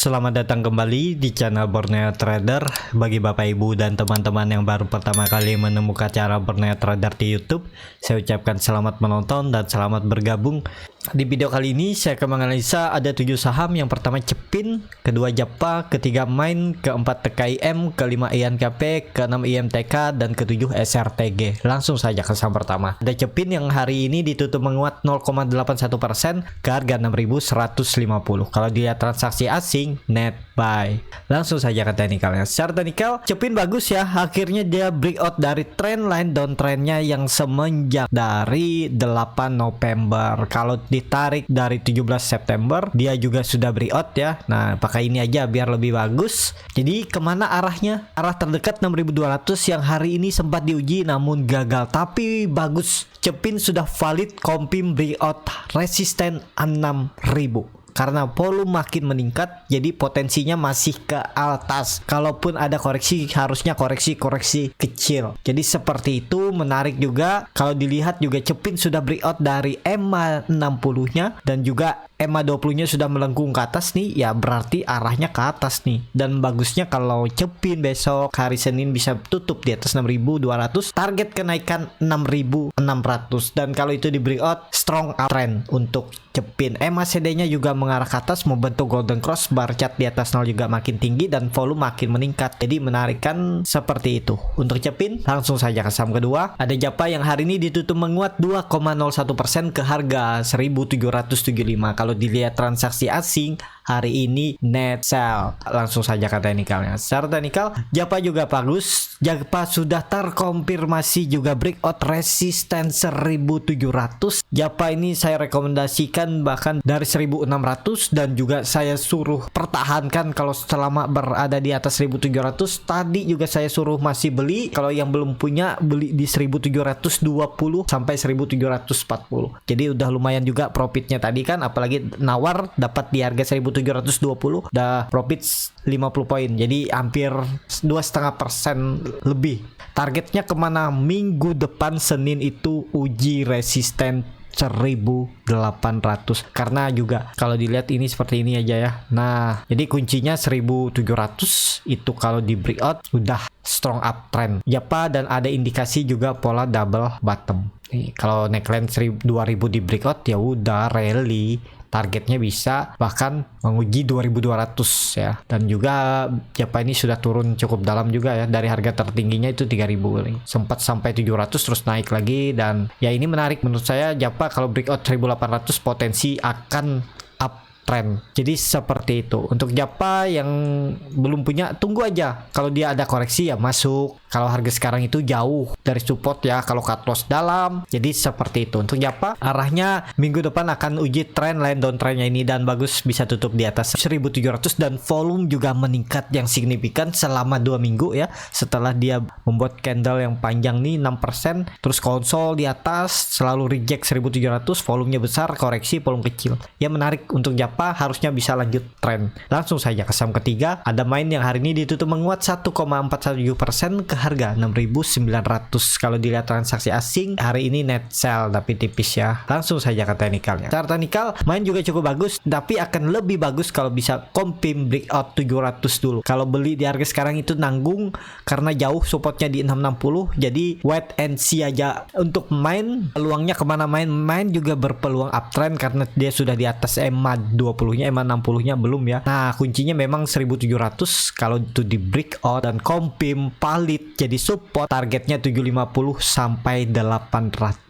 selamat datang kembali di channel Borneo Trader. Bagi Bapak Ibu dan teman-teman yang baru pertama kali menemukan cara Borneo Trader di YouTube, saya ucapkan selamat menonton dan selamat bergabung. Di video kali ini saya akan menganalisa ada 7 saham. Yang pertama Cepin, kedua Japa, ketiga Main, keempat TKIM, kelima INKP, keenam IMTK, dan ketujuh SRTG. Langsung saja ke saham pertama. Ada Cepin yang hari ini ditutup menguat 0,81% ke harga 6.150. Kalau dilihat transaksi asing, net buy. Langsung saja ke teknikalnya. Secara teknikal Cepin bagus ya, akhirnya dia breakout dari trendline downtrendnya yang semenjak dari 8 November. Kalau ditarik dari 17 September dia juga sudah breakout ya. Nah, pakai ini aja biar lebih bagus. Jadi kemana arahnya? Arah terdekat 6.200 yang hari ini sempat diuji namun gagal, tapi bagus. Cepin sudah valid confirm breakout resisten 6.000. Karena volume makin meningkat, jadi potensinya masih ke atas. Kalaupun ada koreksi, harusnya koreksi kecil. Jadi seperti itu, menarik juga. Kalau dilihat juga Cepin sudah breakout dari EMA 60-nya dan juga EMA 20-nya sudah melengkung ke atas nih. Ya berarti arahnya ke atas nih. Dan bagusnya kalau Cepin besok hari Senin bisa tutup di atas 6.200. Target kenaikan 6.600. Dan kalau itu di breakout, strong uptrend untuk Cepin. EMA CD-nya juga mengarah ke atas, membentuk golden cross, bar chart di atas 0 juga makin tinggi dan volume makin meningkat. Jadi menarikan seperti itu. Untuk Cepin, langsung saja ke saham kedua. Ada Japa yang hari ini ditutup menguat 2,01% ke harga 1.775. Kalau dilihat transaksi asing, hari ini net sell. Langsung saja ke teknikalnya. Secara teknikal, Japa juga bagus. Japa sudah terkonfirmasi juga breakout resistance 1.700. Japa ini saya rekomendasikan bahkan dari 1.600 dan juga saya suruh pertahankan kalau selama berada di atas 1.700. Tadi juga saya suruh masih beli. Kalau yang belum punya, beli di 1.720 sampai 1.740. Jadi udah lumayan juga profitnya tadi kan, apalagi nawar dapat di harga 1.720 udah profit 50 poin, jadi hampir 2,5% lebih. Targetnya kemana? Minggu depan Senin itu uji resisten 1.800. Karena juga kalau dilihat ini seperti ini aja ya. Nah, jadi kuncinya 1.700 itu kalau di breakout udah strong uptrend. Japa dan ada indikasi juga pola double bottom. Nih, kalau neckline 2.000 di breakout ya udah rally. Targetnya bisa bahkan menguji 2.200 ya. Dan juga Japa ini sudah turun cukup dalam juga ya. Dari harga tertingginya itu 3.000 sempat sampai 700 terus naik lagi. Dan ya ini menarik menurut saya. Japa kalau breakout 1.800 potensi akan uptrend. Jadi seperti itu. Untuk Japa yang belum punya, tunggu aja. Kalau dia ada koreksi ya masuk. Kalau harga sekarang itu jauh dari support ya, kalau cut loss dalam. Jadi seperti itu. Untuk Japa arahnya minggu depan akan uji trend line downtrendnya ini dan bagus bisa tutup di atas 1.700 dan volume juga meningkat yang signifikan selama 2 minggu ya. Setelah dia membuat candle yang panjang nih 6%, terus konsol di atas selalu reject 1.700, volumenya besar, koreksi volume kecil. Ya menarik untuk Japa, harusnya bisa lanjut trend. Langsung saja ke saham ketiga. Ada Main yang hari ini ditutup menguat 1,47% ke harga 6.900. Kalau dilihat transaksi asing hari ini net sell tapi tipis ya. Langsung saja ke teknikalnya. Secara teknikal Main juga cukup bagus, tapi akan lebih bagus kalau bisa confirm breakout 700 dulu. Kalau beli di harga sekarang itu nanggung karena jauh supportnya di 660. Jadi wait and see aja. Untuk Main peluangnya kemana? Main juga berpeluang uptrend karena dia sudah di atas EMA 20-nya, EMA 60-nya belum ya. Nah, kuncinya memang 1.700 kalau itu di breakout dan confirm valid jadi support, targetnya 750 sampai 800.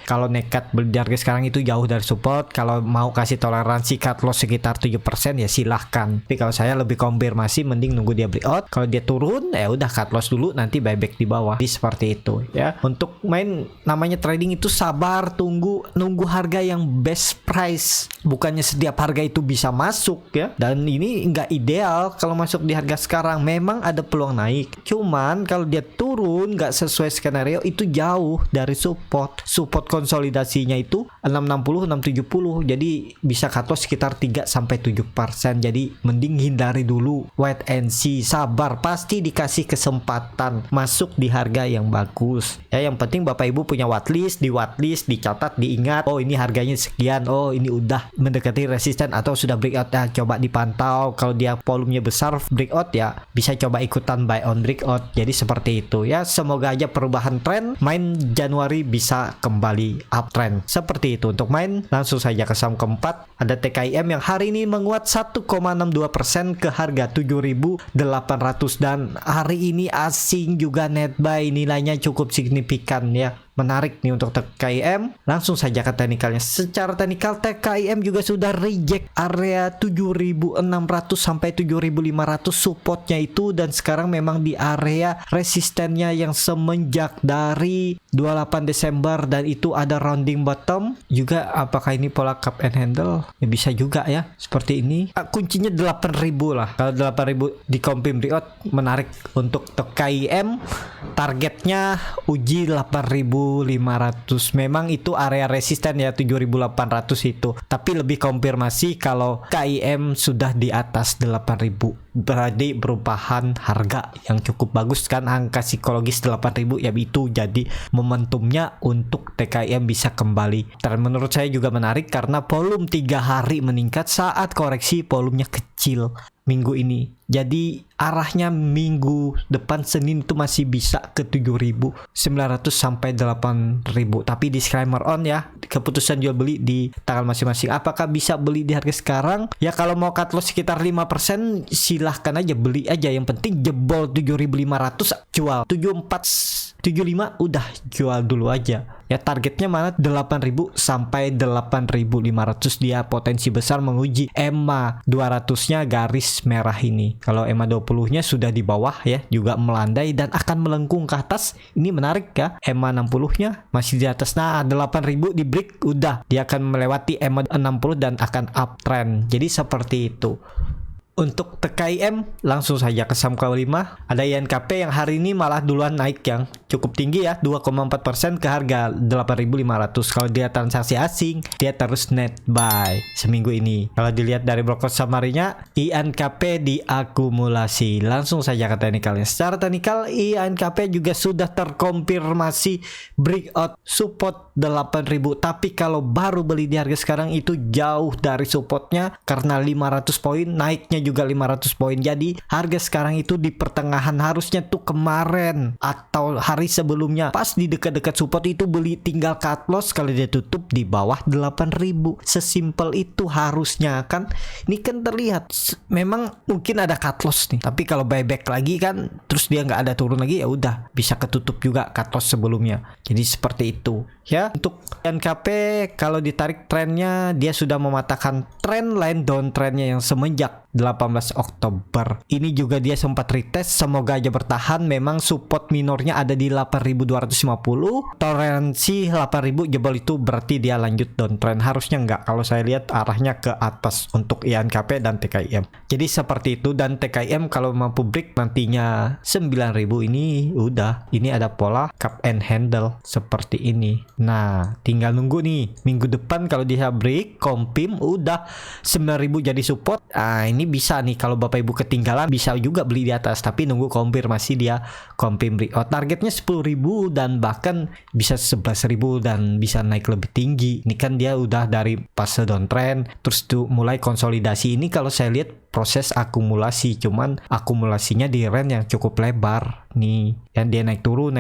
Kalau nekat beli di harga sekarang itu jauh dari support. Kalau mau kasih toleransi cut loss sekitar 7% ya silahkan. Tapi kalau saya lebih konfirmasi mending nunggu dia breakout. Kalau dia turun ya udah cut loss dulu, nanti buyback di bawah. Jadi seperti itu ya. Untuk Main namanya trading itu sabar, nunggu harga yang best price. Bukannya setiap harga itu bisa masuk ya. Dan ini nggak ideal kalau masuk di harga sekarang. Memang ada peluang naik. Cuman kalau dia turun nggak sesuai skenario itu jauh dari support. support konsolidasinya itu 660 670, jadi bisa cut loss sekitar 3-7%. jadi mending hindari dulu, wait and see, sabar, pasti dikasih kesempatan masuk di harga yang bagus ya. Yang penting Bapak Ibu punya watchlist, di watchlist dicatat, diingat, oh ini harganya sekian, oh ini udah mendekati resisten atau sudah breakout ya, coba dipantau. Kalau dia volumenya besar breakout ya bisa coba ikutan buy on breakout. Jadi seperti itu ya, semoga aja perubahan tren main Januari bisa kembali uptrend seperti itu. Untuk main langsung saja ke saham keempat, ada TKIM yang hari ini menguat 1,62% ke harga 7.800, dan hari ini asing juga net buy, nilainya cukup signifikan ya. Menarik nih untuk TKIM. Langsung saja ke teknikalnya. Secara teknikal TKIM juga sudah reject area 7.600 sampai 7.500 supportnya itu, dan sekarang memang di area resistennya yang semenjak dari 28 Desember, dan itu ada rounding bottom juga. Apakah ini pola cup and handle? Ya bisa juga ya seperti ini. Kuncinya 8.000 lah. Kalau 8.000 di confirm breakout, menarik untuk TKIM. Targetnya uji 8.500. Memang itu area resisten ya 7.800 itu, tapi lebih konfirmasi kalau KIM sudah di atas 8.000. Berarti perubahan harga yang cukup bagus kan, angka psikologis 8.000 ya, itu jadi momentumnya untuk TKIM bisa kembali. Dan menurut saya juga menarik karena volume 3 hari meningkat saat koreksi volumenya kecil minggu ini. Jadi arahnya minggu depan Senin itu masih bisa ke 7.900 sampai 8.000. Tapi disclaimer on ya, keputusan jual beli di tanggal masing-masing. Apakah bisa beli di harga sekarang? Ya kalau mau cut loss sekitar 5% silahkan aja, beli aja. Yang penting jebol 7.500 jual. 75 udah jual dulu aja. Ya targetnya mana 8.000 sampai 8.500, dia potensi besar menguji EMA 200-nya garis merah ini. Kalau EMA 20-nya sudah di bawah ya, juga melandai dan akan melengkung ke atas. Ini menarik ya. EMA 60-nya masih di atas. Nah, 8.000 di break udah, dia akan melewati EMA 60 dan akan uptrend. Jadi seperti itu. Untuk TKIM langsung saja ke saham kelima, ada INKP yang hari ini malah duluan naik yang cukup tinggi ya, 2,4% ke harga 8.500. Kalau dia transaksi asing, dia terus net buy seminggu ini. Kalau dilihat dari broker summary-nya, INKP diakumulasi. Langsung saja ke teknikalnya. Secara teknikal INKP juga sudah terkonfirmasi breakout support 8.000, tapi kalau baru beli di harga sekarang itu jauh dari supportnya karena 500 poin, naiknya juga 500 poin. Jadi harga sekarang itu di pertengahan, harusnya tuh kemarin atau hari sebelumnya pas di dekat-dekat support itu beli, tinggal cut loss kalau dia tutup di bawah 8.000. Sesimpel itu harusnya kan. Ini kan terlihat memang mungkin ada cut loss nih, tapi kalau buyback lagi kan terus dia nggak ada turun lagi, ya udah bisa ketutup juga cut loss sebelumnya. Jadi seperti itu ya. Untuk NKP kalau ditarik trennya, dia sudah mematahkan tren line downtrendnya yang semenjak 18 Oktober. Ini juga dia sempat retest, semoga aja bertahan. Memang support minornya ada di 8.250, toleransi 8.000 jebol, itu berarti dia lanjut downtrend. Harusnya enggak, kalau saya lihat arahnya ke atas untuk INKP dan TKIM. Jadi seperti itu. Dan TKIM kalau mampu break nantinya 9.000 ini udah, ini ada pola cup and handle seperti ini. Nah tinggal nunggu nih minggu depan, kalau dia break kompim udah 9.000 jadi support. Ini bisa nih, kalau Bapak Ibu ketinggalan bisa juga beli di atas, tapi nunggu konfirmasi dia kompim breakout. Targetnya 10.000 dan bahkan bisa 11.000 dan bisa naik lebih tinggi. Ini kan dia udah dari fase downtrend terus tuh mulai konsolidasi. Ini kalau saya lihat proses akumulasi, cuman akumulasinya di range yang cukup lebar nih, yang dia naik turun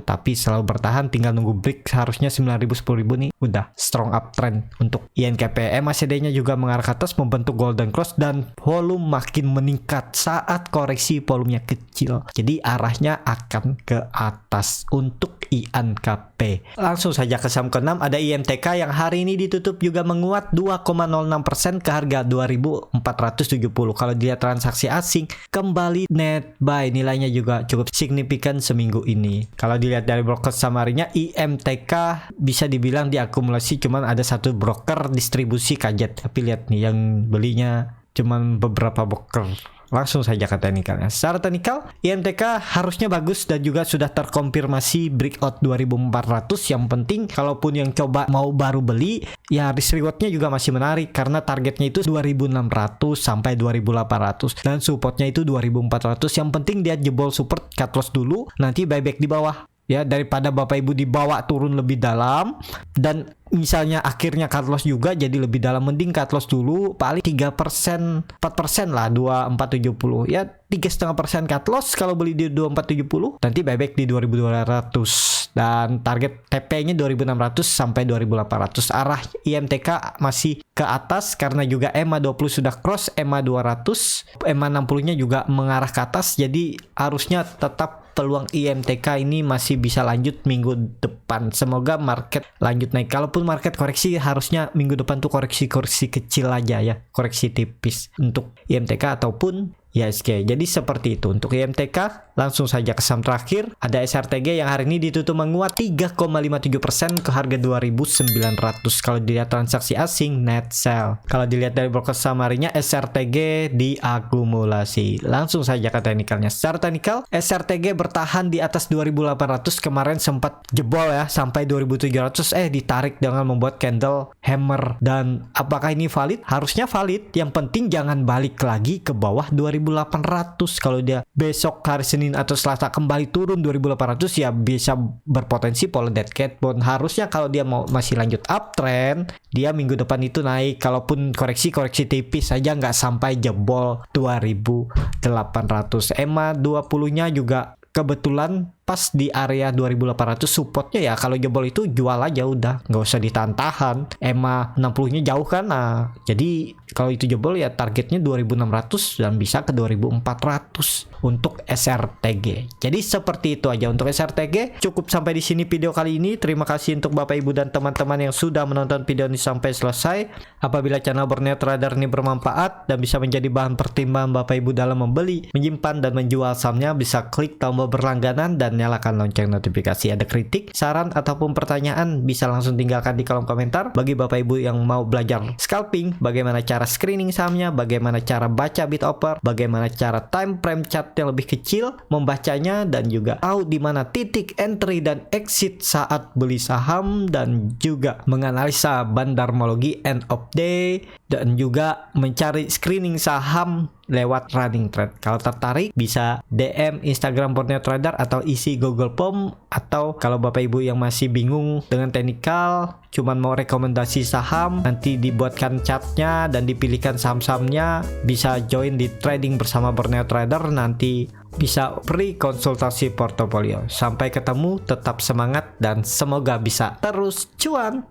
tapi selalu bertahan, tinggal nunggu break. Harusnya 9.000 10.000 nih udah strong uptrend. Untuk INKP MACD-nya juga mengarah ke atas, membentuk golden cross dan volume makin meningkat saat koreksi volumenya kecil, jadi arahnya akan ke atas untuk INKP. Langsung saja ke saham ke-6, ada IMTK yang hari ini ditutup juga menguat 2,06% ke harga 2.470. Kalau dia transaksi asing kembali net buy, nilainya juga cukup signifikan seminggu ini. Kalau dilihat dari broker summary-nya, IMTK bisa dibilang diakumulasi, cuman ada satu broker distribusi kaget. Tapi lihat nih yang belinya cuman beberapa broker Langsung saja ke teknikalnya. Secara teknikal, IMTK harusnya bagus dan juga sudah terkonfirmasi breakout 2400. Yang penting kalaupun yang coba mau baru beli, ya risk rewardnya juga masih menarik karena targetnya itu 2600 sampai 2800 dan supportnya itu 2400. Yang penting dia jebol support, cut loss dulu, nanti buyback di bawah. Ya, daripada Bapak Ibu dibawa turun lebih dalam dan misalnya akhirnya cut loss juga jadi lebih dalam, mending cut loss dulu paling 3%, 4% lah 2470. Ya 3,5% cut loss kalau beli di 2470, nanti buyback di 2200 dan target TP-nya 2600 sampai 2800. Arah IMTK masih ke atas karena juga EMA 20 sudah cross EMA 200, EMA 60-nya juga mengarah ke atas, jadi harusnya tetap peluang IMTK ini masih bisa lanjut minggu depan. Semoga market lanjut naik. Kalaupun market koreksi, harusnya minggu depan tuh koreksi kecil aja ya, koreksi tipis untuk IMTK ataupun IHSG. Jadi seperti itu untuk IMTK. Langsung saja ke saham terakhir, ada SRTG yang hari ini ditutup menguat 3,57% ke harga 2.900. Kalau dilihat transaksi asing net sell. Kalau dilihat dari broker saham harinya, SRTG diakumulasi. Langsung saja ke teknikalnya. Secara teknikal, SRTG bertahan di atas 2.800, kemarin sempat jebol ya sampai 2.700, ditarik dengan membuat candle hammer. Dan apakah ini valid? Harusnya valid. Yang penting jangan balik lagi ke bawah 2.800. Kalau dia besok hari Senin atau Selasa kembali turun 2.800, ya bisa berpotensi pola dead cat bond. Harusnya kalau dia mau masih lanjut uptrend, dia minggu depan itu naik. Kalaupun koreksi tipis saja, nggak sampai jebol 2.800. EMA 20-nya juga kebetulan pas di area 2800 supportnya, ya kalau jebol itu jual aja udah, nggak usah ditahan-tahan. EMA 60-nya jauh kan, nah jadi kalau itu jebol ya targetnya 2600 dan bisa ke 2400 untuk SRTG. Jadi seperti itu aja untuk SRTG. Cukup sampai di sini video kali ini. Terima kasih untuk Bapak Ibu dan teman-teman yang sudah menonton video ini sampai selesai. Apabila channel Borneo Trader ini bermanfaat dan bisa menjadi bahan pertimbangan Bapak Ibu dalam membeli, menyimpan dan menjual sahamnya, bisa klik tombol berlangganan dan nyalakan lonceng notifikasi. Ada kritik, saran ataupun pertanyaan, bisa langsung tinggalkan di kolom komentar. Bagi Bapak Ibu yang mau belajar scalping, bagaimana cara screening sahamnya, bagaimana cara baca bid offer, bagaimana cara time frame chart yang lebih kecil membacanya, dan juga tahu di mana titik entry dan exit saat beli saham, dan juga menganalisa bandarmologi end of day, dan juga mencari screening saham lewat running trade. Kalau tertarik bisa DM Instagram Borneo Trader atau isi Google Form, atau kalau Bapak Ibu yang masih bingung dengan teknikal, cuman mau rekomendasi saham, nanti dibuatkan chartnya dan dipilihkan saham-sahamnya, bisa join di trading bersama Borneo Trader, nanti bisa free konsultasi portofolio. Sampai ketemu, tetap semangat dan semoga bisa terus cuan.